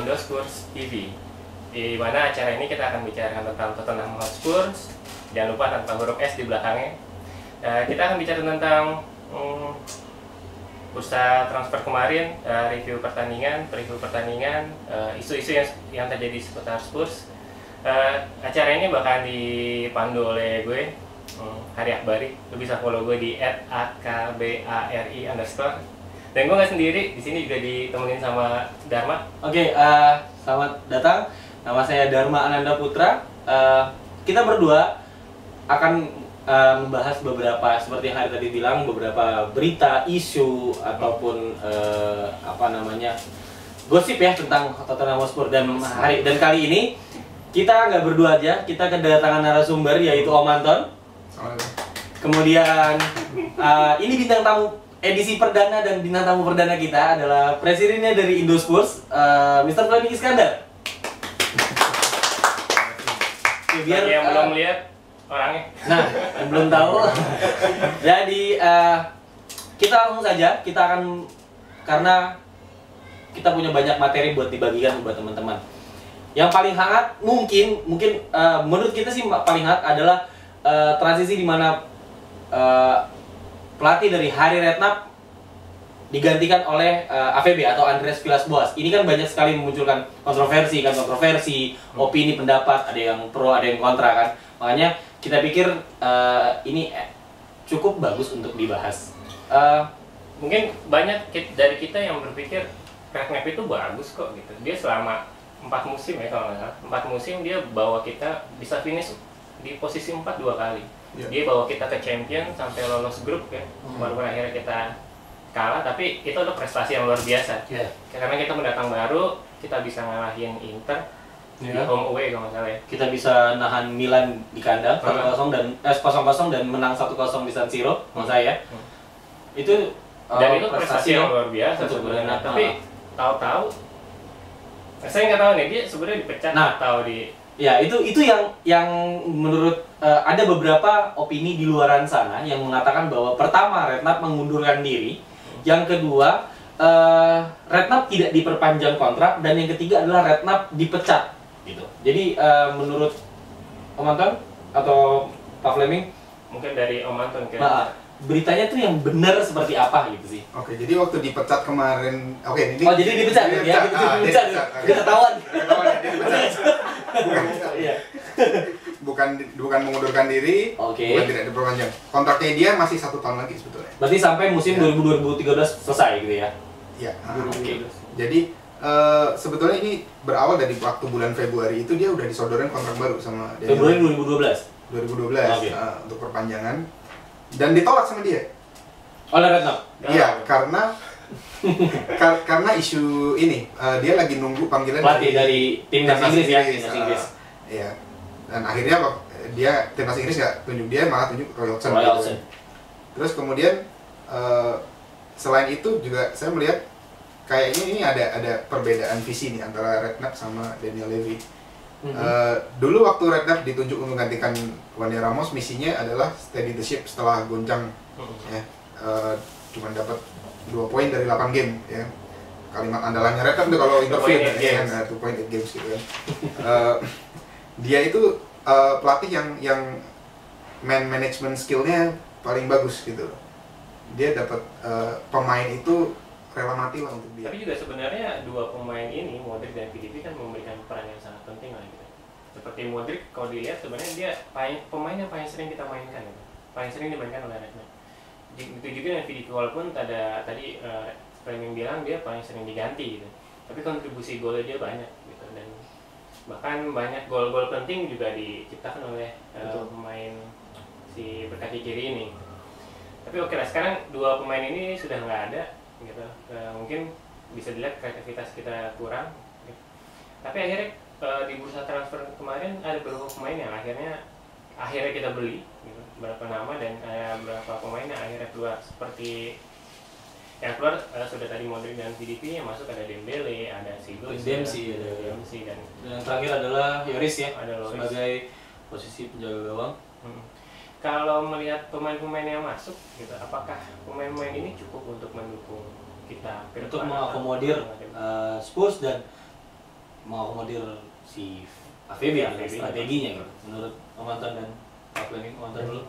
Indo Spurs TV. Di mana acara ini kita akan bicarakan tentang Tottenham Hotspur. Jangan lupa tanpa huruf S di belakangnya. Kita akan bicara tentang bursa transfer kemarin, review pertandingan, preview pertandingan, isu-isu yang terjadi seputar Spurs. Acara ini bakal dipandu oleh gue, Hari Akbari. Lu bisa follow gue di @akbari_. Dan gue nggak sendiri, di sini juga ditemenin sama Dharma. Oke, selamat datang. Nama saya Dharma Ananda Putra. Kita berdua akan membahas beberapa, seperti yang Hari tadi bilang, beberapa berita, isu ataupun gosip ya tentang Tottenham Hotspur. Dan kali ini kita nggak berdua aja, kita kedatangan narasumber yaitu Om Anton. Kemudian ini bintang tamu edisi perdana, dan bintang tamu perdana kita adalah presidennya dari Indo Spurs, Mr. Fleming Iskandar. Biar yang belum lihat orangnya. Nah, yang belum tahu. Jadi kita langsung saja, kita akan, karena kita punya banyak materi buat dibagikan buat teman-teman. Yang paling hangat mungkin menurut kita sih paling hangat adalah transisi di mana pelatih dari Harry Redknapp digantikan oleh AVB atau Andreas Villas-Boas. Ini kan banyak sekali memunculkan kontroversi, opini, pendapat, ada yang pro, ada yang kontra kan. Makanya kita pikir ini cukup bagus untuk dibahas. Mungkin banyak dari kita yang berpikir Redknapp itu bagus kok gitu. Dia selama 4 musim ya kalau nggak salah. 4 musim dia bawa kita bisa finish di posisi 4 2 kali. Yeah. Dia bawa kita ke champion sampai lolos grup ya. Walaupun akhirnya kita kalah, tapi itu adalah prestasi yang luar biasa. Yeah. Karena kita mendatang baru, kita bisa ngalahin Inter di home away kalau nggak salah ya. Kita bisa nahan Milan di kandang 0-0 dan menang 1-0 di San Siro, menurut saya. Itu dan itu prestasi yang luar biasa sebenarnya. Tapi tahu-tahu saya nggak tahu nih dia sebenarnya dipecat atau di. Ya, itu yang menurut ada beberapa opini di luaran sana yang mengatakan bahwa pertama Redknapp mengundurkan diri, yang kedua Redknapp tidak diperpanjang kontrak, dan yang ketiga adalah Redknapp dipecat gitu. Jadi menurut Om Anton atau Pak Fleming, mungkin dari Om Anton kira beritanya tuh yang benar seperti apa gitu sih? Oke, jadi waktu dipecat kemarin, jadi dipecat ya? Dipecat, ketahuan. Bukan mengundurkan diri, bukan tidak diperpanjang. Kontraknya dia masih 1 tahun lagi sebetulnya. Berarti sampai musim 2013 selesai gitu ya? Iya. Jadi sebetulnya ini berawal dari waktu bulan Februari itu dia udah disodorin kontrak baru sama Februari 2012 untuk perpanjangan, dan ditolak sama dia oleh Redknapp. Iya, karena isu ini dia lagi nunggu panggilan pelatih dari timnas Inggris ya, Inggris. Iya. Dan akhirnya dia timnas Inggris nggak tunjuk dia, malah tunjuk Roy Hodgson. Terus kemudian selain itu juga saya melihat kayaknya ini ada perbedaan visi nih antara Redknapp sama Daniel Levy. Dulu waktu Redknapp ditunjuk untuk menggantikan Wanda Ramos, misinya adalah steady the ship setelah goncang, ya. Cuma dapat 2 poin dari 8 game, ya. Kalimat andalannya Redknapp itu kalau interview kan 2 point 8 games gitu kan. Dia itu pelatih yang man management skillnya paling bagus gitu. Dia dapat pemain itu rela mati lah untuk dia. Tapi juga sebenarnya 2 pemain ini, Modric dan VDP, kan memberikan peran yang sangat penting lah gitu. Seperti Modric, kalau dilihat sebenarnya dia pemain yang paling sering kita mainkan gitu. Paling sering dimainkan oleh Redknapp. Itu juga dengan VDP, walaupun tadi Fleming bilang dia paling sering diganti gitu. Tapi kontribusi golnya dia banyak gitu, dan bahkan banyak gol-gol penting juga diciptakan oleh pemain si berkaki kiri ini. Tapi oke lah, sekarang 2 pemain ini sudah nggak ada gitu. Mungkin bisa dilihat kreativitas kita kurang gitu. Tapi akhirnya di bursa transfer kemarin ada beberapa pemain yang akhirnya kita beli gitu, beberapa nama, dan beberapa pemain yang akhirnya keluar. Seperti yang keluar sudah tadi Modric dan VDP, yang masuk ada Dembele, ada Sigurdsson, Dempsey, dan yang terakhir adalah Lloris ya, ada Lloris sebagai posisi penjaga gawang. Kalau melihat pemain-pemain yang masuk gitu, apakah pemain-pemain ini cukup untuk mendukung kita untuk mengakomodir Spurs, dan mengakomodir si AVB ya, strateginya gitu. Menurut Om Anton dan Pak Planning, Om Anton dulu.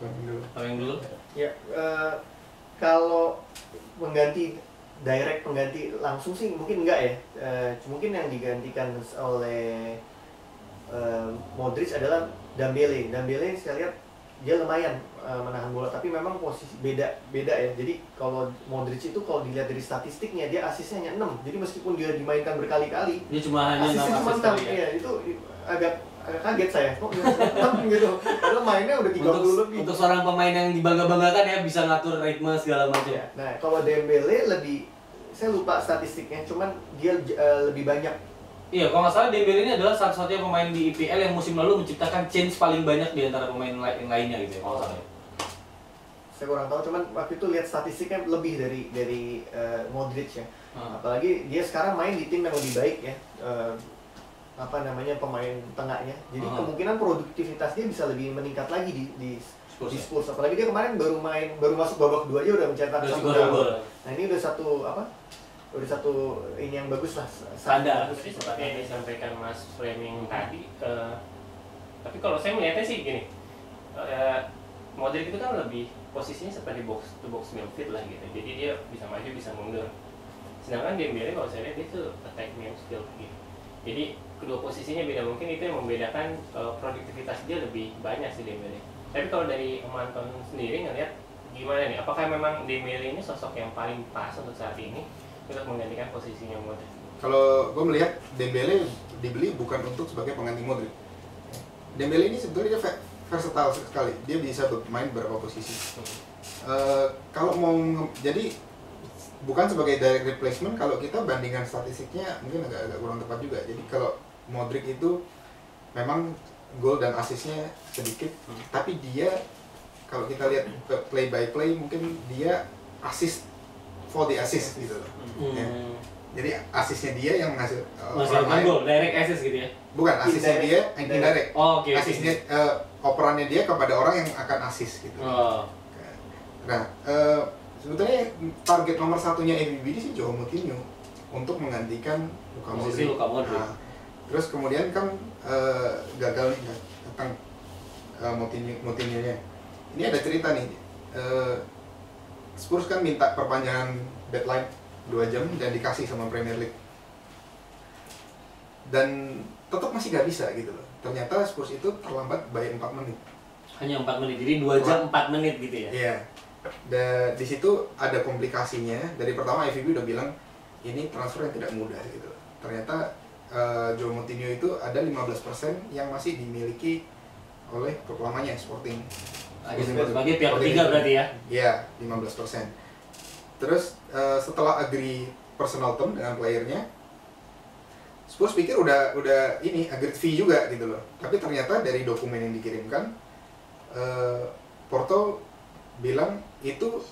Yang dulu. Ya, kalau pengganti langsung sih mungkin enggak ya. Mungkin yang digantikan oleh Modric adalah Dembele. Dembele saya lihat dia lumayan menahan bola, tapi memang posisi beda ya. Jadi kalau Modric itu kalau dilihat dari statistiknya dia asisnya hanya 6. Jadi meskipun dia dimainkan berkali-kali, Dia cuma hanya 6 asisnya cuma asis 6. kali ya. Iya, itu agak kaget saya. Kok 6 gitu. Padahal mainnya udah 30 lebih. Untuk seorang pemain yang dibangga-banggakan ya bisa ngatur ritme segala macam. Ya, nah, kalau Dembele lebih, saya lupa statistiknya, cuman dia lebih banyak. Iya, kalau nggak salah Dembele ini adalah satu-satunya pemain di IPL yang musim lalu menciptakan change paling banyak di antara pemain yang lainnya gitu ya. Kalau salah. Saya kurang tahu, cuman waktu itu lihat statistiknya lebih dari Modric ya. Apalagi dia sekarang main di tim yang lebih baik ya. Pemain tengahnya. Jadi kemungkinan produktivitas dia bisa lebih meningkat lagi di Spurs. Apalagi dia kemarin baru masuk babak 2 aja udah mencetak 1 gol. Nah, ini udah satu ini yang bagus lah. Standar. Seperti yang disampaikan Mas Fleming tadi, tapi kalau saya melihatnya sih gini, Modric itu kan lebih posisinya seperti box to box midfield lah gitu, jadi dia bisa maju bisa mundur. Sedangkan Dembele kalau saya lihat dia tuh attack midfield gitu. Jadi kedua posisinya beda, mungkin itu yang membedakan produktivitas dia lebih banyak sih Dembele. Tapi kalau dari Om Anton sendiri ngelihat gimana nih? Apakah memang Dembele ini sosok yang paling pas untuk saat ini untuk menggantikan posisinya Modric? Kalau gue melihat Dembele dibeli bukan untuk sebagai pengganti Modric. Dembele ini sebetulnya dia versatile sekali. Dia bisa bermain beberapa posisi. Kalau mau jadi bukan sebagai direct replacement, kalau kita bandingkan statistiknya mungkin agak kurang tepat juga. Jadi kalau Modric itu memang gol dan asisnya sedikit, tapi dia kalau kita lihat play by play mungkin dia assist for the assist gitu loh. Ya. Jadi asisnya dia yang menghasilkan gol, direct assist gitu ya? Bukan, asisnya dia yang indirect. Oh, oke. Asisnya operannya dia kepada orang yang akan asis gitu. Nah, sebetulnya target nomor satunya AVB ini sih Joao Moutinho untuk menggantikan Luka Modric. Nah, terus kemudian kan gagal nih tentang Moutinho-nya. Ini ada cerita nih. Spurs kan minta perpanjangan deadline 2 jam dan dikasih sama Premier League. Dan tetap masih gak bisa gitu loh. Ternyata Spurs itu terlambat by 4 menit. Hanya 4 menit, jadi 2 jam 4 menit gitu ya? Iya. Dan di situ ada komplikasinya. Dari pertama FVB udah bilang ini transfer yang tidak mudah gitu. Ternyata Joao Moutinho itu ada 15% yang masih dimiliki oleh klub lamanya Sporting. Sebagai pihak ketiga berarti ya? Iya, 15%. Terus setelah agree personal term dengan playernya, Spurs pikir udah ini agreed fee juga gitu loh. Tapi ternyata dari dokumen yang dikirimkan, Porto bilang itu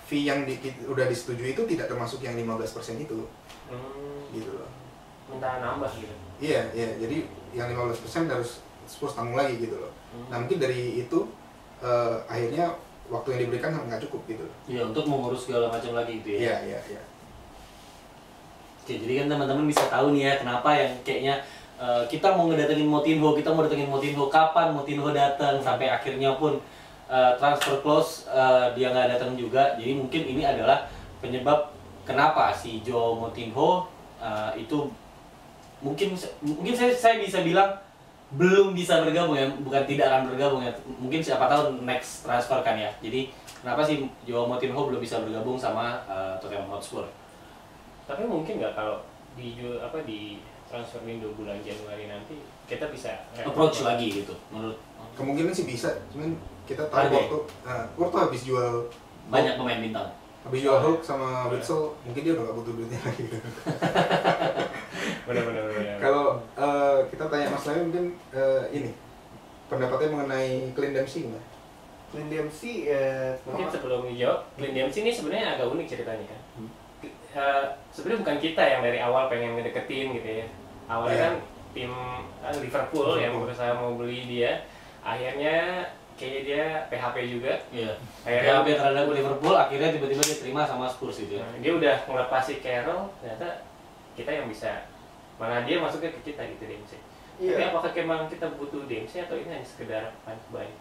fee yang udah disetujui itu tidak termasuk yang 15% itu. Gitu loh. Minta nambah gitu. Iya, jadi yang 15% harus Spurs tanggung lagi gitu loh. Nah, mungkin dari itu akhirnya waktu yang diberikan nggak cukup gitu. Iya, untuk mengurus segala macam lagi gitu ya. Iya. Oke, jadi kan teman-teman bisa tahu nih ya kenapa yang kayaknya kita mau ngedatengin Moutinho, kapan Moutinho datang, sampai akhirnya pun transfer close dia nggak datang juga. Jadi mungkin ini adalah penyebab kenapa si Joao Moutinho itu mungkin saya bisa bilang belum bisa bergabung ya, bukan tidak akan bergabung ya. Mungkin siapa tahu next transfer kan ya. Jadi kenapa sih Joao Moutinho belum bisa bergabung sama Tottenham Hotspur? Tapi mungkin nggak kalau di transfer window bulan Januari nanti kita bisa approach lagi gitu menurut? Kemungkinan sih bisa, cuman kita tahu Porto habis jual banyak pemain bintang. Habis jual Hulk sama Witsel, mungkin dia udah gak butuh duitnya lagi. Benar. Kalau kita tanya Mas Lain mungkin ini pendapatnya mengenai Clint Dempsey gimana? Clint Dempsey mungkin sebelum dijawab, Clint Dempsey ini sebenarnya agak unik ceritanya kan. Sebenarnya bukan kita yang dari awal pengen ngedeketin gitu ya. Awalnya kan tim Liverpool yang berusaha mau beli dia, akhirnya kayaknya dia PHP juga. Iya. PHP terhadap Liverpool, akhirnya tiba-tiba diterima sama Spurs gitu. Dia udah ngelepas si Carroll, ternyata kita yang bisa Mana dia masuknya ke kita gitu Dempsey. Iya. Tapi apakah memang kita butuh Dempsey atau ini hanya sekedar pemain baik?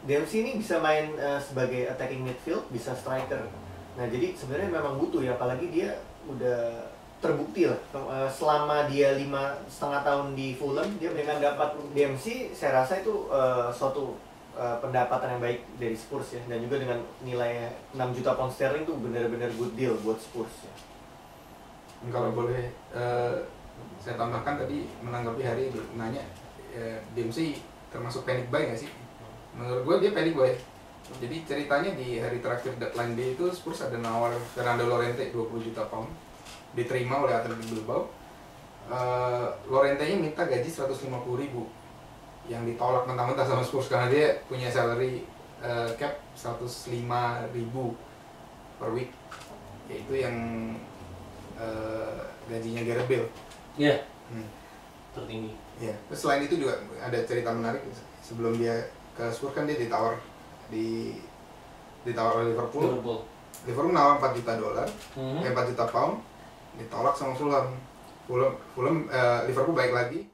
Dempsey ini bisa main sebagai attacking midfield, bisa striker. Nah jadi sebenarnya memang butuh ya, apalagi dia udah terbukti lah selama dia 5,5 tahun di Fulham, dia dengan dapat Dempsey, saya rasa itu suatu pendapatan yang baik dari Spurs ya, dan juga dengan nilai 6 juta pound sterling tuh benar-benar good deal buat Spurs ya. Kalau boleh saya tambahkan tadi menanggapi Hari nanya Dempsey termasuk panic buy nggak sih? Menurut gue dia panic buy. Jadi ceritanya di hari terakhir deadline day itu Spurs ada nawar Fernando Llorente 20 juta pound, diterima oleh Athletic Bilbao. Llorente-nya minta gaji 150.000 yang ditolak mentah-mentah sama Spurs karena dia punya salary cap 105.000 per week, yaitu yang gajinya Gareth Bale. Iya. Tertinggi. Ya. Terus selain itu juga ada cerita menarik, sebelum dia ke Spurs kan dia ditawar oleh Liverpool. Liverpool nawar 4 juta dolar, 4 juta pound, ditolak sama Fulham. Liverpool baik lagi,